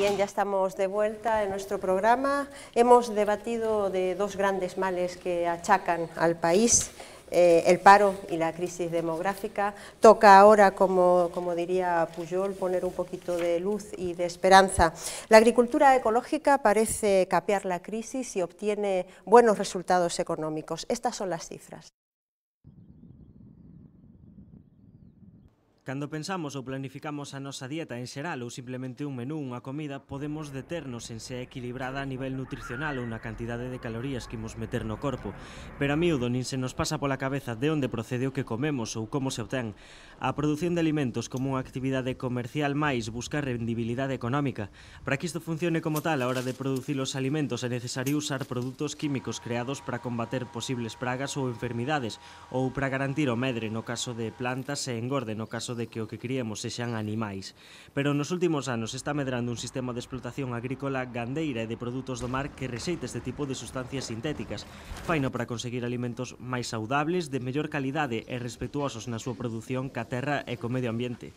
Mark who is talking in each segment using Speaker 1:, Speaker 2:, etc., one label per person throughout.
Speaker 1: Bien, ya estamos de vuelta en nuestro programa. Hemos debatido de dos grandes males que achacan al país, el paro y la crisis demográfica. Toca ahora, como diría Pujol, poner un poquito de luz y de esperanza. La agricultura ecológica parece capear la crisis y obtiene buenos resultados económicos. Estas son las cifras.
Speaker 2: Cando pensamos ou planificamos a nosa dieta en xeral ou simplemente un menú, unha comida, podemos deternos en se é equilibrada a nivel nutricional ou na cantidade de calorías que imos meter no corpo. Pero a miúdo nin se nos pasa pola cabeza de onde procede o que comemos ou como se obtén. A produción de alimentos como unha actividade comercial máis busca rendibilidade económica. Para que isto funcione como tal, a hora de producir os alimentos é necesario usar produtos químicos creados para combater posibles pragas ou enfermidades ou para garantir o medre no caso de plantas e engorde no caso de que o que criemos sexan animais. Pero nos últimos anos está medrando un sistema de explotación agrícola, gandeira e de produtos do mar que rexeita este tipo de sustancias sintéticas. Faino para conseguir alimentos máis saudables, de mellor calidade e respetuosos na súa produción ca terra e co medio ambiente.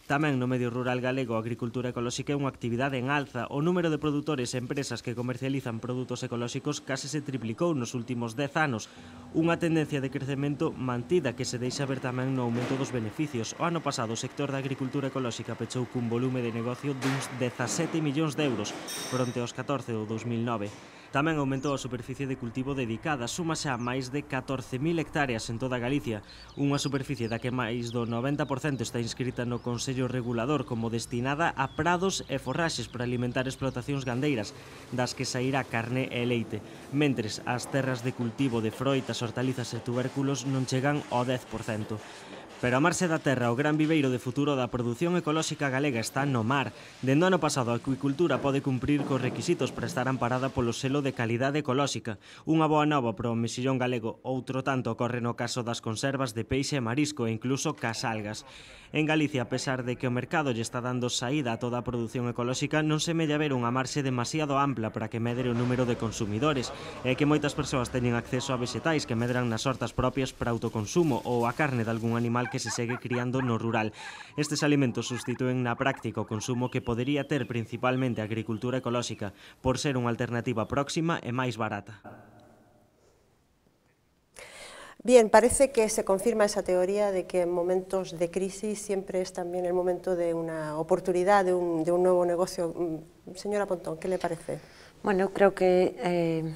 Speaker 2: Tamén no medio rural galego a agricultura ecolóxica é unha actividade en alza. O número de produtores e empresas que comercializan produtos ecolóxicos case se triplicou nos últimos 10 anos. Unha tendencia de crecemento mantida que se deixa ver tamén no aumento dos beneficios. O ano pasado o sector da agricultura ecolóxica pechou cun volume de negocio duns 17 millóns de euros, fronte aos 14 do 2009. Tamén aumentou a superficie de cultivo dedicada, suma xa máis de 14.000 hectáreas en toda Galicia, unha superficie da que máis do 90% está inscrita no Consello Regulador como destinada a prados e forraxes para alimentar explotacións gandeiras, das que sairá carne e leite, mentres as terras de cultivo de froitas, hortalizas e tubérculos non chegan ao 10%. Pero a marxe da terra, o gran viveiro de futuro da produción ecolóxica galega está no mar. Dende o ano pasado, a acuicultura pode cumprir cos requisitos para estar amparada polo selo de calidade ecolóxica. Unha boa nova para o mexillón galego, outro tanto ocorre no caso das conservas de peixe e marisco e incluso cas algas. En Galicia, a pesar de que o mercado lle está dando saída a toda a produción ecolóxica, non se mella ver unha marxe demasiado ampla para que medre o número de consumidores e que moitas persoas teñen acceso a vexetais que medran nas hortas propias para autoconsumo ou a carne de algún animal que se segue criando no rural. Estes alimentos sustitúen na práctica o consumo que podería ter principalmente a agricultura ecolóxica por ser unha alternativa próxima e máis barata.
Speaker 1: Bien, parece que se confirma esa teoría de que en momentos de crisis siempre es también el momento de una oportunidad, de un nuevo negocio. Señora Pontón, ¿qué le parece?
Speaker 3: Bueno, eu creo que,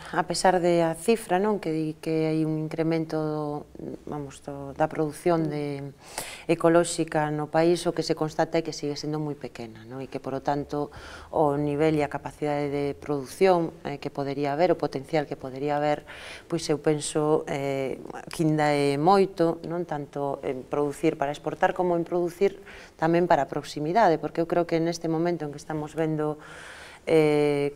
Speaker 3: a pesar da cifra, non, que di que hai un incremento da produción ecolóxica no país, o que se constata é que sigue sendo moi pequena, non? E que, por lo tanto, o nivel e a capacidade de produción que podería haber, o potencial que podería haber, pois eu penso que ainda é moito, non tanto en producir para exportar como en producir tamén para a proximidade, porque eu creo que neste momento en que estamos vendo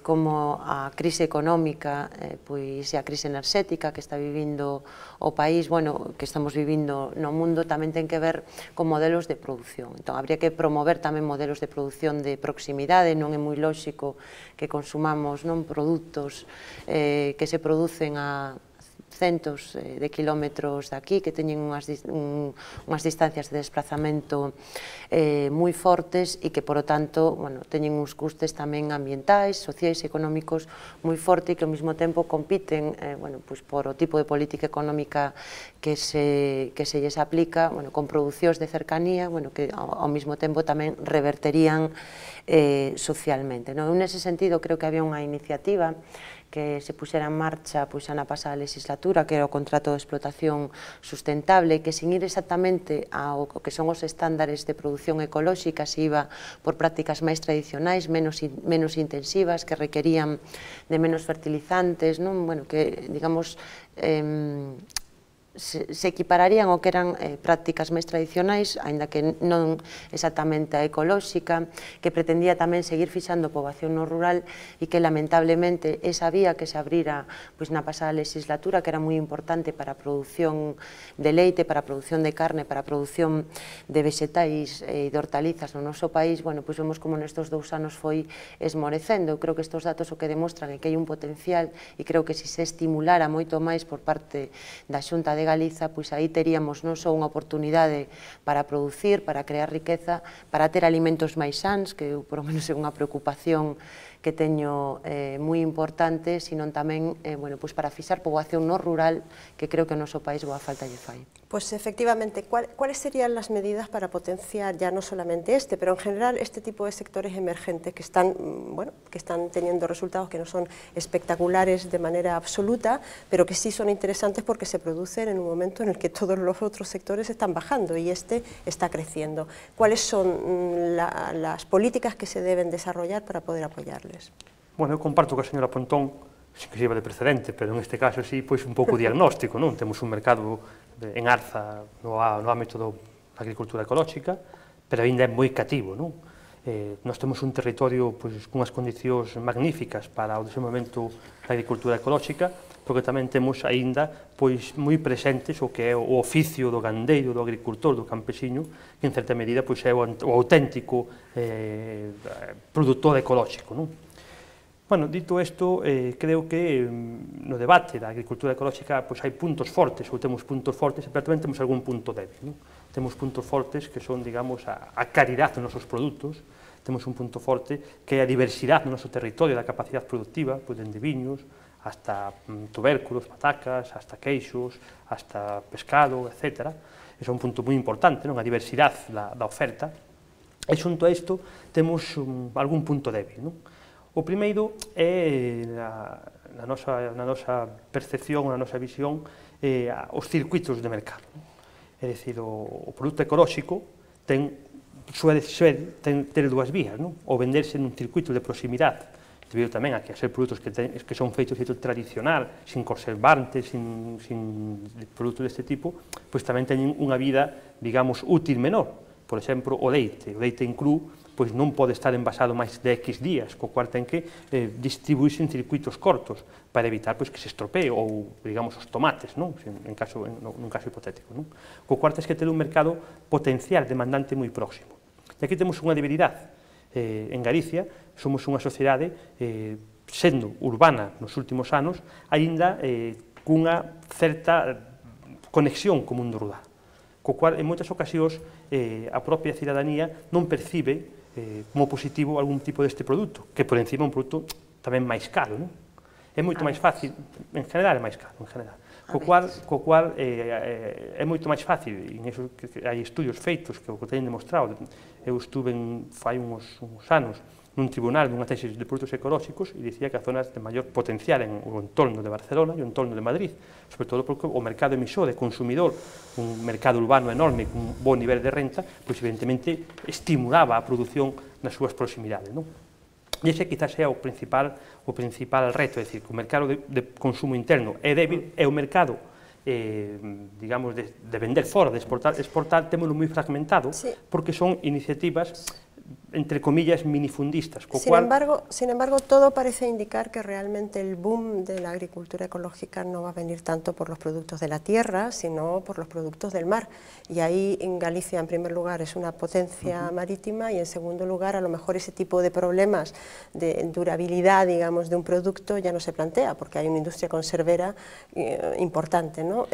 Speaker 3: como a crise económica e a crise enerxética que está vivindo o país, bueno, que estamos vivindo no mundo, tamén ten que ver con modelos de produción. Entón, habría que promover tamén modelos de produción de proximidade. Non é moi lóxico que consumamos non produtos que se producen a centos de kilómetros de aquí, que teñen unhas distancias de desplazamento moi fortes e que, por lo tanto, teñen uns custes tamén ambientais, sociais e económicos moi fortes e que ao mesmo tempo compiten por o tipo de política económica que se lles aplica con producións de cercanía que ao mesmo tempo tamén reverterían socialmente. Nese sentido, creo que había unha iniciativa que se puxera en marcha xa na pasada legislatura, que era o contrato de explotación sustentable, que sin ir exactamente ao que son os estándares de produción ecolóxica, se iba por prácticas máis tradicionais, menos intensivas, que requerían de menos fertilizantes, que, digamos, se equipararían ao que eran prácticas máis tradicionais, aínda que non exactamente a ecolóxica, que pretendía tamén seguir fixando poboación no rural e que, lamentablemente, esa vía que se abrira na pasada legislatura, que era moi importante para a produción de leite, para a produción de carne, para a produción de vexetais e de hortalizas no noso país, vemos como nestes 2 anos foi esmorecendo. Eu creo que estes datos o que demostran é que hai un potencial e creo que se estimulara moito máis por parte da Xunta de de Galiza, pois aí teríamos non só unha oportunidade para producir, para crear riqueza, para ter alimentos máis sans, que por lo menos é unha preocupación que teño moi importante, sino tamén para fixar poboación no rural, que creo que o noso país boa falta lle fai.
Speaker 1: Pues efectivamente, ¿cuáles serían las medidas para potenciar ya no solamente pero en general este tipo de sectores emergentes que están teniendo resultados que no son espectaculares de manera absoluta, pero que sí son interesantes porque se producen en un momento en el que todos los otros sectores están bajando y este está creciendo? ¿Cuáles son las políticas que se deben desarrollar para poder apoyarles?
Speaker 4: Bueno, eu comparto con a señora Pontón, sin que sirva de precedente, pero en este caso sí, pois un pouco diagnóstico, non? Temos un mercado en alza no ámbito da agricultura ecolóxica, pero ainda é moi cativo, non? Nós temos un territorio cunhas condicións magníficas para o desenvolvemento da agricultura ecolóxica, porque tamén temos aínda moi presentes o que é o oficio do gandeiro, do agricultor, do campesiño, que en certa medida é o auténtico produtor ecolóxico, non? Bueno, dito isto, creo que no debate da agricultura ecolóxica hai puntos fortes, ou temos puntos fortes, pero tamén temos algún punto débil. Temos puntos fortes que son, digamos, a calidad dos nosos produtos, temos un punto forte que é a diversidade do noso territorio, da capacidade productiva, dende viños, hasta tubérculos, patacas, hasta queixos, hasta pescado, etc. Ese é un punto moi importante, a diversidade da oferta. E xunto a isto temos algún punto débil. O primeiro é, na nosa percepción, na nosa visión, os circuitos de mercado. É dicir, o produto ecolóxico suele ter dúas vías, ou venderse nun circuito de proximidade, debido tamén a que ser produtos que son feitos de xeito tradicional, sin conservantes, sin produtos deste tipo, pois tamén teñen unha vida, digamos, útil menor. Por exemplo, o leite en cru, pois non pode estar envasado máis de X días, co cual ten que distribuirse en circuitos cortos para evitar que se estropee, ou, digamos, os tomates, nun caso hipotético. Co cual tens que ter un mercado potencial, demandante moi próximo. E aquí temos unha debilidade. En Galicia somos unha sociedade, sendo urbana nos últimos anos, aínda cunha certa conexión co mundo rural, co cual, en moitas ocasións, a propia cidadanía non percibe como positivo algún tipo deste produto, que por encima é un produto tamén máis caro, non? É moito máis fácil, en general é máis caro, en general. Co cual é moito máis fácil, e hai estudios feitos que o teñen demostrado. Eu estuve fai uns anos nun tribunal dunha tesis de produtos ecolóxicos e dicía que as zonas de maior potencial en o entorno de Barcelona e o entorno de Madrid, sobre todo porque o mercado emisor de consumidor, un mercado urbano enorme con un bon nivel de renta, pois evidentemente estimulaba a produción nas súas proximidades, non? E ese quizás é o principal reto, é dicir, que o mercado de consumo interno é débil, e o mercado digamos, de vender fora, de exportar, témolo moi fragmentado, porque son iniciativas entre comillas, minifundistas.
Speaker 1: Sin embargo, todo parece indicar que realmente el boom de la agricultura ecológica no va a venir tanto por los productos de la tierra, sino por los productos del mar. Y ahí en Galicia, en primer lugar, es una potencia marítima, y en segundo lugar, a lo mejor ese tipo de problemas de durabilidad, digamos, de un producto ya no se plantea, porque hay una industria conservera importante, ¿no?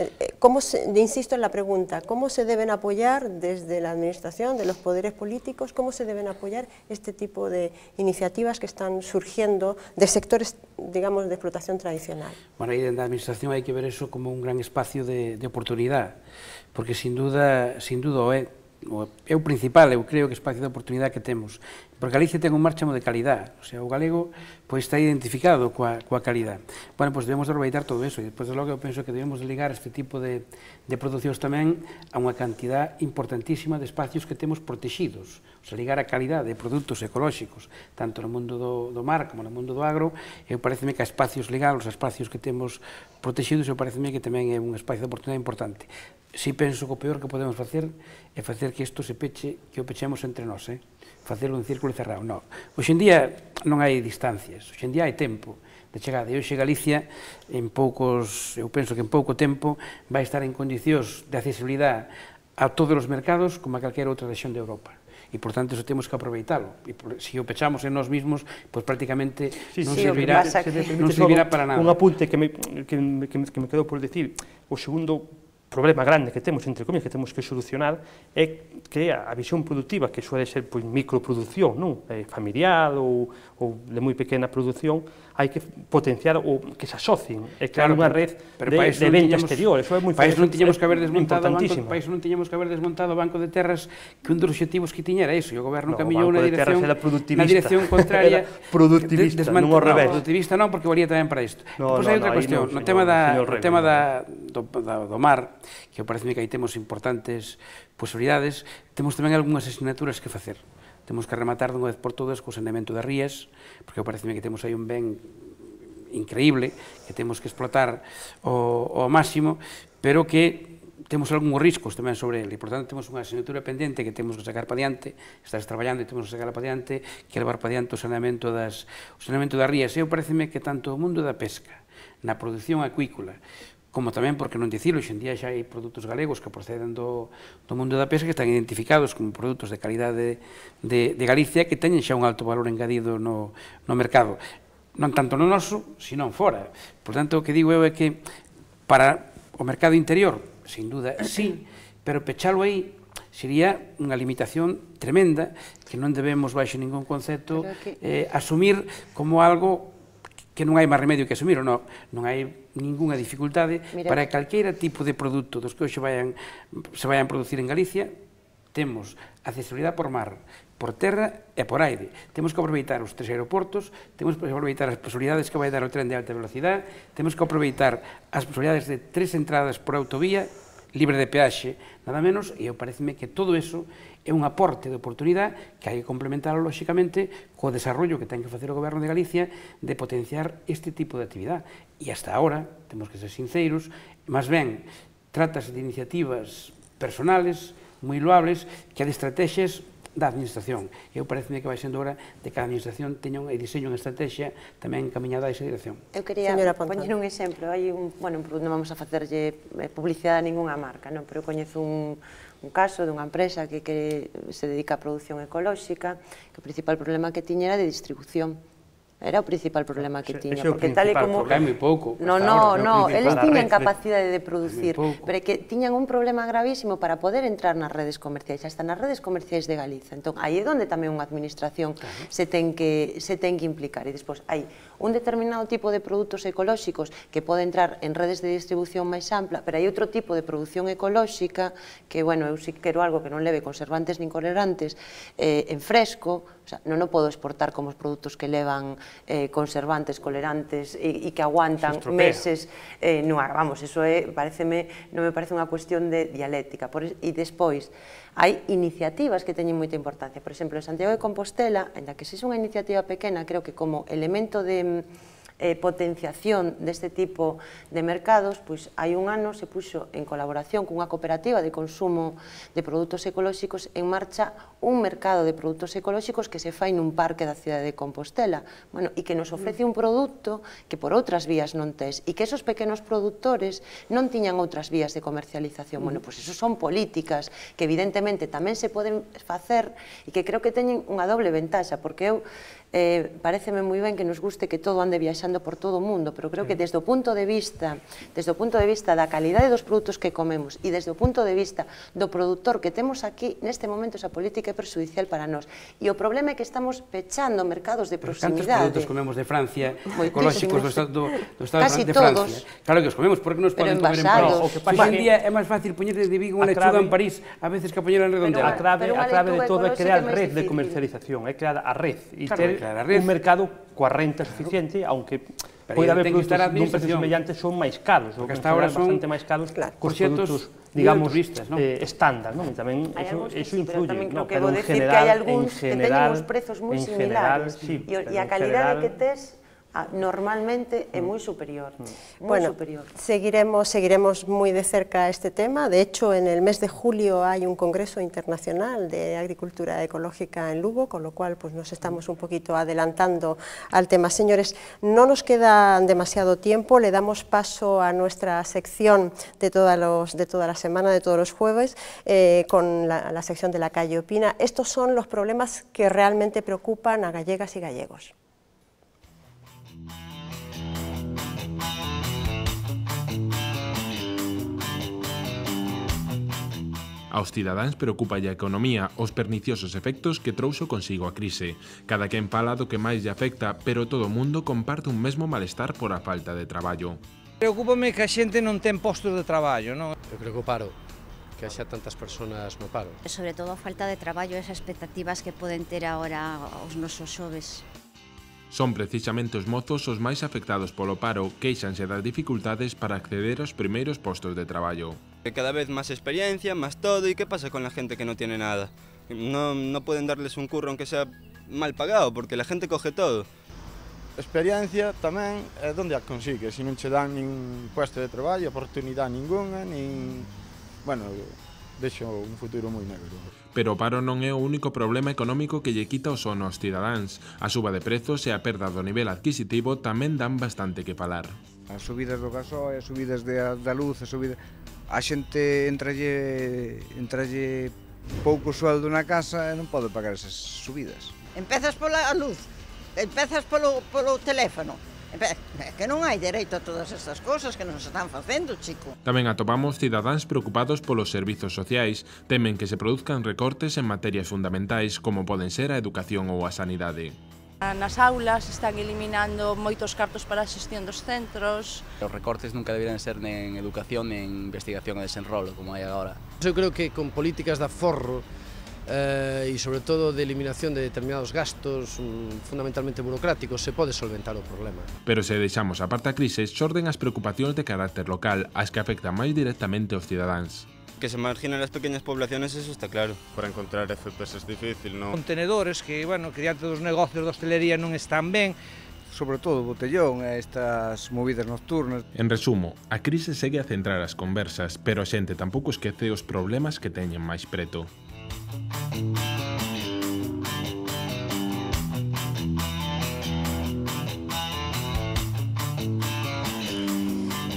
Speaker 1: Insisto en la pregunta, ¿cómo se deben apoyar desde la administración, de los poderes políticos, cómo se deben apoyar este tipo de iniciativas que están surgiendo de sectores, digamos, de explotación tradicional?
Speaker 5: Bueno, aí dentro da administración hai que ver eso como un gran espacio de oportunidade, porque sin duda é o principal, eu creo que espacio de oportunidade que temos, porque Galicia ten un márchamo de calidad, o sea, o galego pois está identificado coa calidad. Bueno, pois debemos de aproveitar todo eso, e depois de logo eu penso que debemos de ligar este tipo de producións tamén a unha cantidad importantísima de espacios que temos protegidos, o sea, ligar a calidad de produtos ecolóxicos, tanto no mundo do mar como no mundo do agro, eu pareceme que a espacios ligados, a espacios que temos protegidos, eu pareceme que tamén é un espacio de oportunidade importante. Si penso que o peor que podemos facer é facer que isto se peche, que o pechemos entre nós, facerlo en círculo cerrado, non. Hoxe en día non hai distancias, hoxe en día hai tempo de chegada, e hoxe Galicia, eu penso que en pouco tempo vai estar en condicións de accesibilidade a todos os mercados como a calquera outra rexión de Europa. E, por tanto, eso temos que aproveitalo. E, se o pechamos en nós mismos, pois prácticamente non servirá para nada.
Speaker 4: Un apunte que me quedou por decir, o segundo problema grande que temos, entre comillas, que temos que solucionar é que a visión productiva, que suele ser microproducción, familiar ou de moi pequena produción, hai que potenciar ou que se asocien e crear unha red de venta exterior. Eso é moi importante.
Speaker 5: Para iso non tiñamos que haber desmontado o Banco de Terras, que un dos obxectivos que tiña era iso, e o goberno camiñou na dirección contraria.
Speaker 4: Productivista, non ao revés.
Speaker 5: Productivista non, porque valía tamén para isto. Depois hai outra cuestión, no tema do mar, que parece que aí temos importantes posibilidades, temos tamén algunhas asignaturas que facer. Temos que rematar dunha vez por todas co saneamento das rías, porque parece que temos aí un ben increíble, que temos que explotar ao máximo, pero que temos algúns riscos tamén sobre ele. Por tanto, temos unha asignatura pendente que temos que sacar para diante, estás traballando e temos que sacar para diante, que levar para diante o saneamento das rías. Eu pareceme que tanto o mundo da pesca, na produción acuícola, como tamén, porque non dicilo, hoxendía xa hai produtos galegos que proceden do mundo da pesca que están identificados como produtos de calidade de Galicia que teñen xa un alto valor engadido no mercado. Non tanto no noso, sino fora. Por tanto, o que digo eu é que para o mercado interior, sin duda, sí, pero pechalo aí sería unha limitación tremenda que non debemos, baixo ningún concepto, asumir como algo que non hai máis remedio que asumir, non hai ninguna dificultade para calqueira tipo de produto dos que hoxe se vayan producir en Galicia. Temos accesibilidade por mar, por terra e por aire. Temos que aproveitar os 3 aeroportos, temos que aproveitar as posibilidades que vai dar o tren de alta velocidade, temos que aproveitar as posibilidades de 3 entradas por autovía, libre de peaxe, nada menos, e eu pareceme que todo eso é un aporte de oportunidade que hai que complementarlo, lóxicamente, co desarrollo que ten que facer o Goberno de Galicia de potenciar este tipo de actividade. E hasta ahora, temos que ser sinceros, máis ben, tratase de iniciativas personales, moi loables, que de estrategias da administración. Eu pareceme que vai sendo hora de que a administración teña e diseño unha estrategia tamén encaminhada a esa dirección.
Speaker 3: Eu quería poñer un exemplo. Non vamos a facerlle publicidade a ningunha marca, pero eu coñezo un caso dunha empresa que se dedica a produción ecolóxica, que o principal problema que tiña era de distribución. Era o principal problema que tiña, porque tal e como...
Speaker 5: Porque hai moi pouco.
Speaker 3: Non, eles tiñan capacidade de producir, pero que tiñan un problema gravísimo para poder entrar nas redes comerciais, hasta nas redes comerciais de Galiza. Entón, aí é onde tamén unha administración se ten que implicar. E despois hai un determinado tipo de produtos ecolóxicos que pode entrar en redes de distribución máis ampla, pero hai outro tipo de produción ecolóxica que, eu si quero algo que non leve conservantes nin colorantes en fresco, non o podo exportar como os produtos que levan conservantes, colorantes e que aguantan meses. Vamos, eso non me parece unha cuestión de dialéctica. E despois, hai iniciativas que teñen moita importancia. Por exemplo, en Santiago de Compostela, ainda que sexa unha iniciativa pequena, creo que como elemento de potenciación deste tipo de mercados, pois hai un ano se puxo en colaboración cunha cooperativa de consumo de produtos ecolóxicos en marcha un mercado de produtos ecolóxicos que se fai nun parque da cidade de Compostela, e que nos ofrece un produto que por outras vías non tes, e que esos pequenos produtores non tiñan outras vías de comercialización. Pois eso son políticas que evidentemente tamén se poden facer e que creo que teñen unha doble ventaxa, porque eu pareceme moi ben que nos guste que todo ande viaxando por todo o mundo, pero creo que desde o punto de vista da calidade dos produtos que comemos e desde o punto de vista do produtor que temos aquí, neste momento esa política é perxudicial para nós. E o problema é que estamos pechando mercados de proximidade.
Speaker 5: Cantos produtos comemos de Francia, ecolóxicos do Estado de Francia? Claro que os comemos, porque nos poden comer en París. Hoxe en día é máis fácil poñer desde Vigo unha lechuga en París a veces que poñer en Redondela.
Speaker 4: A clave de todo é crear red de comercialización, é crear a red e ter un mercado coa renta suficiente, aunque pode haber produtos dun precio semellante, son máis caros,
Speaker 5: porque hasta ahora son
Speaker 4: bastante máis caros cos produtos, digamos, estándar, e tamén iso influye,
Speaker 1: pero en general, hai algúns que teñen os prezos moi similares, e a calidade que tes normalmente é moi superior. Bueno, seguiremos moi de cerca este tema. De hecho, en el mes de julio hai un congreso internacional de agricultura ecológica en Lugo, con lo cual nos estamos un poquito adelantando al tema. Señores, no nos queda demasiado tiempo, le damos paso a nuestra sección de toda la semana, de todos los jueves, con la sección de La Calle Opina. Estos son los problemas que realmente preocupan a gallegas y gallegos.
Speaker 6: Aos cidadáns preocupa a economía os perniciosos efectos que trouxo consigo a crise. Cada quen fala do que máis lle afecta, pero todo o mundo comparte un mesmo malestar por a falta de traballo.
Speaker 7: Preocúpame que a xente non ten postos de traballo, non?
Speaker 8: Eu creo que o paro, que haxa tantas persoas no paro.
Speaker 9: Sobre todo a falta de traballo e as expectativas que poden ter agora os nosos xoves.
Speaker 6: Son precisamente os mozos os máis afectados polo paro, queixanse das dificultades para acceder aos primeiros postos de traballo.
Speaker 10: Cada vez más experiencia, más todo, ¿y qué pasa con la gente que no tiene nada? No pueden darles un curro aunque sea mal pagado, porque la gente coge todo.
Speaker 11: Experiencia tamén é onde a consigue, se non che dan nin puesto de traballo, oportunidade ninguna, nin... Bueno, deixo un futuro moi negro.
Speaker 6: Pero o paro non é o único problema económico que lle quita o sono aos cidadáns. A suba de prezos e a perda do nivel adquisitivo tamén dan bastante que falar.
Speaker 12: As subidas do gasoil, as subidas da luz, a xente entralle pouco sueldo na casa e non pode pagar esas subidas.
Speaker 13: Empezas pola luz, empezas polo teléfono. Que non hai dereito a todas estas cousas que nos están facendo, chico.
Speaker 6: Tamén atopamos cidadáns preocupados polos servizos sociais, temen que se produzcan recortes en materias fundamentais como poden ser a educación ou a sanidade.
Speaker 14: Nas aulas están eliminando moitos cartos para a xestión dos centros.
Speaker 15: Os recortes nunca deberían ser nen educación, nen investigación e desenrolo, como hai agora.
Speaker 8: Eu creo que con políticas de aforro e sobre todo de eliminación de determinados gastos fundamentalmente burocráticos se pode solventar o problema.
Speaker 6: Pero se deixamos aparte a crise, xorden as preocupacións de carácter local, as que afectan máis directamente aos cidadáns.
Speaker 10: Que se marginan las pequeñas poblaciones, eso está claro.
Speaker 16: Para encontrar FPs es difícil, ¿no?
Speaker 7: Contenedores que, bueno, que diante dos negocios de hostelería non están ben.
Speaker 12: Sobre todo o botellón e estas movidas nocturnas.
Speaker 6: En resumo, a crise segue a centrar as conversas, pero a xente tampouco esquece os problemas que teñen máis preto.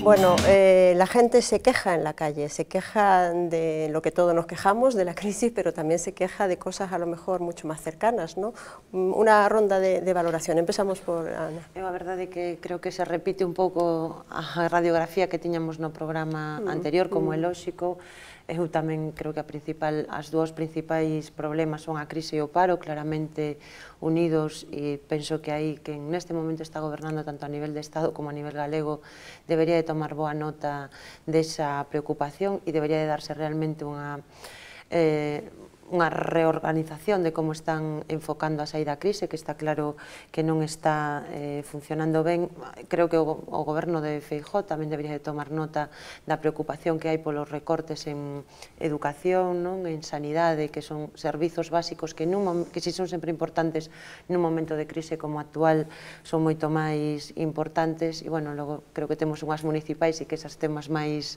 Speaker 1: Bueno, la gente se queja en la calle, se queja de lo que todos nos quejamos, de la crisis, pero también se queja de cosas a lo mejor mucho más cercanas, ¿no? Una ronda de valoración. Empezamos por Ana.
Speaker 3: Eu a verdade é que creo que se repite un pouco a radiografía que tiñamos no programa anterior, como é lóxico. Eu tamén creo que as dúas principais problemas son a crise e o paro, claramente unidos, e penso que aí quen neste momento está gobernando tanto a nivel de Estado como a nivel galego debería de tomar boa nota desa preocupación e debería de darse realmente unha reorganización de como están enfocando a saída da crise, que está claro que non está funcionando ben. Creo que o goberno de Feijóo tamén debería de tomar nota da preocupación que hai polos recortes en educación, en sanidade, que son servizos básicos que si son sempre importantes nun momento de crise como actual son moito máis importantes, e bueno, logo creo que temos unhas municipais e que esas temas máis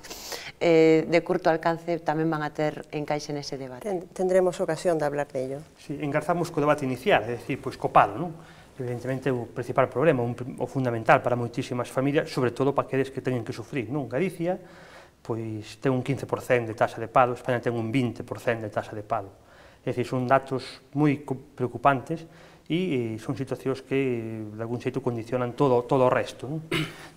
Speaker 3: de curto alcance tamén van a ter encaixe nese debate.
Speaker 1: Tendremos ocasión de hablar de ello.
Speaker 4: Sí, engarzamos co debate inicial, é dicir, pois co paro, non? Evidentemente o principal problema, o fundamental para moitísimas familias, sobre todo para aqueles que teñen que sufrir, non? Galicia, pois ten un 15% de taxa de paro, España ten un 20% de taxa de paro. É dicir, son datos moi preocupantes e son situacións que de algún xeito condicionan todo o resto, non?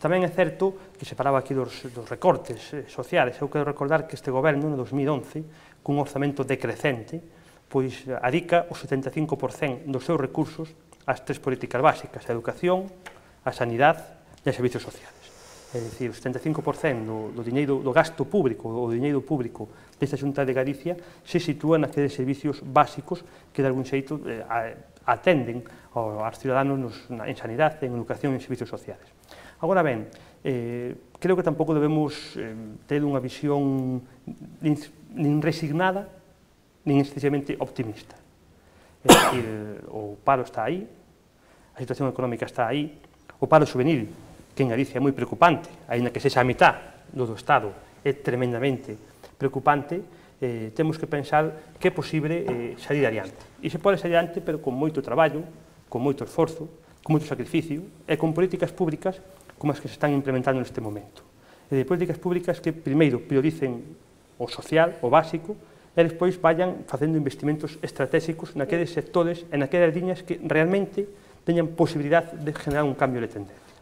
Speaker 4: Tamén é certo que se falaba aquí dos recortes sociales. Eu quero recordar que este goberno, no 2011, cun orzamento decrecente, pois adica o 75% dos seus recursos ás tres políticas básicas, a educación, a sanidade e a servizos sociales. É dicir, o 75% do diñeiro do gasto público, o diñeiro público desta Xunta de Galicia se sitúa naqueles servizos básicos que de algún xeito atenden aos ciudadanos en sanidade, en educación e en servizos sociales. Agora ben, creo que tampouco debemos ter unha visión nin resignada, nin excesivamente optimista. É dicir, o paro está aí, a situación económica está aí, o paro juvenil, que en Galicia é moi preocupante, aínda que sexa a mitad do Estado, é tremendamente preocupante, temos que pensar que é posible salir adiante. E se pode salir adiante, pero con moito traballo, con moito esforzo, con moito sacrificio, e con políticas públicas como as que se están implementando neste momento. Políticas públicas que, primeiro, prioricen o social, o básico, e despois vayan facendo investimentos estratégicos naqueles sectores e naquelas liñas que realmente teñan posibilidade de generar un cambio de tendencia.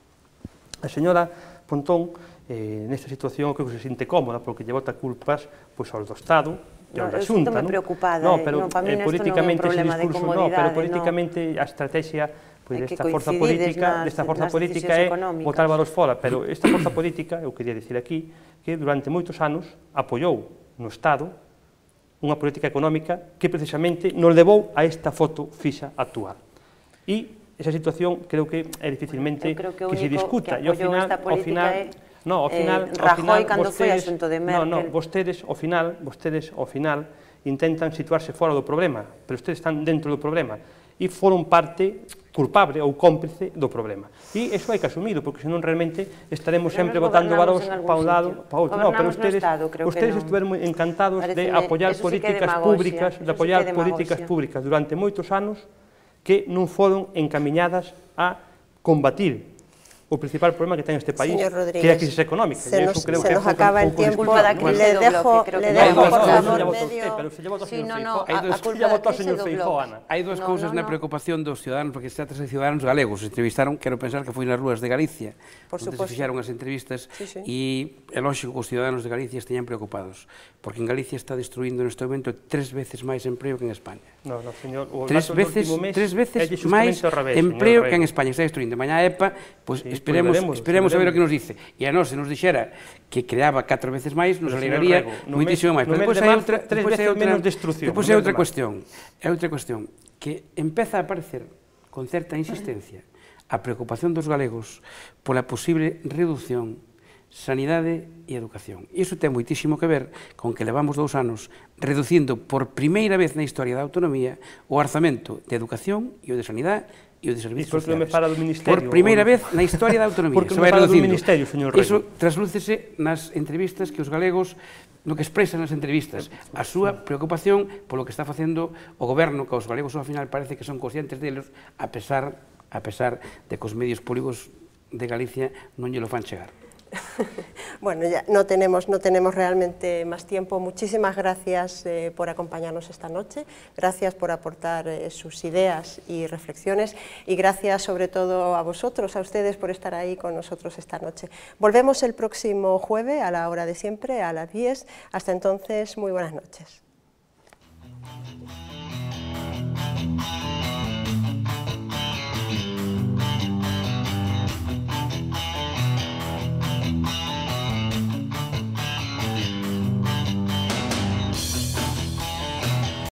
Speaker 4: A señora Pontón, nesta situación, creo que se sinte cómoda porque lle bota culpas aos do Estado, da Xunta, non?
Speaker 3: Preocupada,
Speaker 4: pero políticamente ese discurso, pero políticamente a estrategia desta forza política é botar valores fora, pero esta forza política, eu quería dicir aquí, que durante moitos anos apoiou no Estado unha política económica que precisamente nos levou a esta foto fixa actual. E esa situación creo que é dificilmente que se discuta.
Speaker 3: E ao final, Rajoy cando foi asunto de Merkel.
Speaker 4: Vostedes ao final intentan situarse fora do problema, pero vostedes están dentro do problema e foron parte culpable ou cómplice do problema. E iso hai que asumido, porque senón realmente estaremos sempre botando varos para un lado, para outro. No, pero ustedes estiveron encantados de apoiar políticas públicas durante moitos anos que non foron encamiñadas a combatir o principal problema que ten este país, que é a crisis económica.
Speaker 1: Se nos acaba el tiempo, le dejo, por favor, medio...
Speaker 5: Hai dúas cousas na preocupación dos ciudadanos, porque se trata de ciudadanos galegos. Entrevistaron, quero pensar que foi nas rúas de Galicia, onde se fixaron as entrevistas, e é lógico que os ciudadanos de Galicia esteñan preocupados, porque en Galicia está destruindo neste momento 3 veces máis empreo que en España.
Speaker 4: Non, señor, o
Speaker 5: 3 veces máis empreo que en España está destruindo. Mañá a EPA, pois esperemos a ver o que nos dice. E a nós, se nos dixera que creaba 4 veces máis, nos alegraría moitísimo máis. Pero depois é outra cuestión. É outra cuestión que empeza a aparecer con certa insistencia a preocupación dos galegos pola posible reducción sanidade e educación. E iso ten moitísimo que ver con que levamos 2 anos reducindo por primeira vez na historia da autonomía o orzamento de educación e o de sanidade e o de servicios sociales. Por primeira vez na historia da autonomía.
Speaker 4: Por que me fala do Ministerio, señor Rego?
Speaker 5: Iso traslúcese nas entrevistas que os galegos, no que expresan nas entrevistas, a súa preocupación polo que está facendo o goberno, que os galegos ao final parece que son conscientes deles, a pesar de que os medios públicos de Galicia non lle lo fan chegar.
Speaker 1: Bueno, ya no tenemos realmente más tiempo. Muchísimas gracias por acompañarnos esta noche, gracias por aportar sus ideas y reflexiones y gracias sobre todo a vosotros, a ustedes por estar ahí con nosotros esta noche. Volvemos el próximo jueves a la hora de siempre, a las 10. Hasta entonces, muy buenas noches.